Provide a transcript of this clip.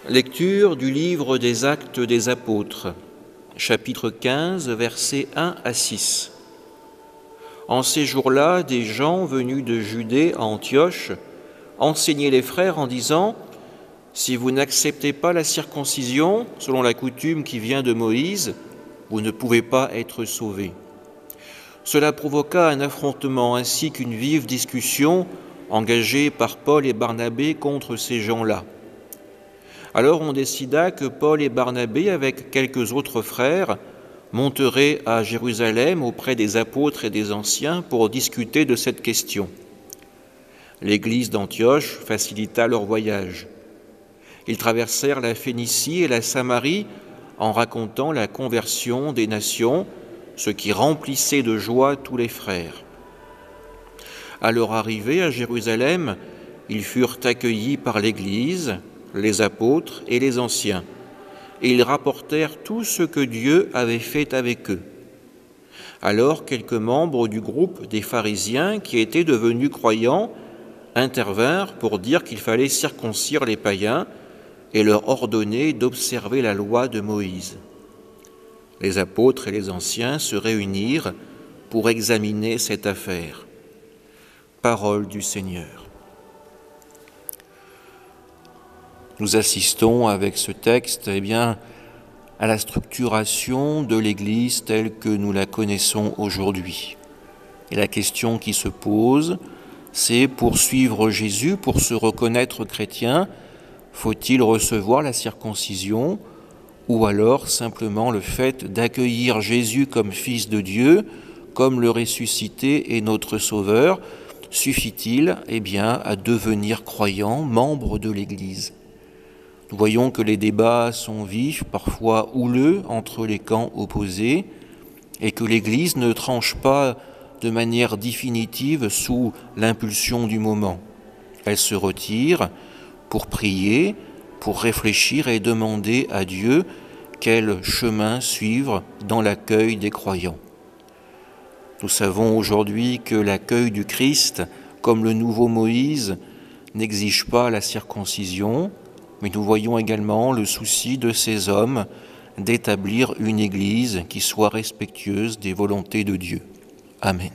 Lecture du livre des Actes des Apôtres, chapitre 15, versets 1 à 6. En ces jours-là, des gens venus de Judée à Antioche enseignaient les frères en disant « Si vous n'acceptez pas la circoncision, selon la coutume qui vient de Moïse, vous ne pouvez pas être sauvés. » Cela provoqua un affrontement ainsi qu'une vive discussion engagée par Paul et Barnabé contre ces gens-là. Alors on décida que Paul et Barnabé, avec quelques autres frères, monteraient à Jérusalem auprès des apôtres et des anciens pour discuter de cette question. L'église d'Antioche facilita leur voyage. Ils traversèrent la Phénicie et la Samarie en racontant la conversion des nations, ce qui remplissait de joie tous les frères. À leur arrivée à Jérusalem, ils furent accueillis par l'Église, les apôtres et les anciens, et ils rapportèrent tout ce que Dieu avait fait avec eux. Alors quelques membres du groupe des pharisiens qui étaient devenus croyants intervinrent pour dire qu'il fallait circoncire les païens et leur ordonner d'observer la loi de Moïse. Les apôtres et les anciens se réunirent pour examiner cette affaire. Parole du Seigneur. Nous assistons avec ce texte à la structuration de l'Église telle que nous la connaissons aujourd'hui. Et la question qui se pose, c'est pour suivre Jésus, pour se reconnaître chrétien, faut-il recevoir la circoncision ou alors simplement le fait d'accueillir Jésus comme Fils de Dieu, comme le ressuscité et notre Sauveur, suffit-il à devenir croyant, membre de l'Église ? Nous voyons que les débats sont vifs, parfois houleux entre les camps opposés, et que l'Église ne tranche pas de manière définitive sous l'impulsion du moment. Elle se retire pour prier, pour réfléchir et demander à Dieu quel chemin suivre dans l'accueil des croyants. Nous savons aujourd'hui que l'accueil du Christ, comme le nouveau Moïse, n'exige pas la circoncision, mais nous voyons également le souci de ces hommes d'établir une Église qui soit respectueuse des volontés de Dieu. Amen.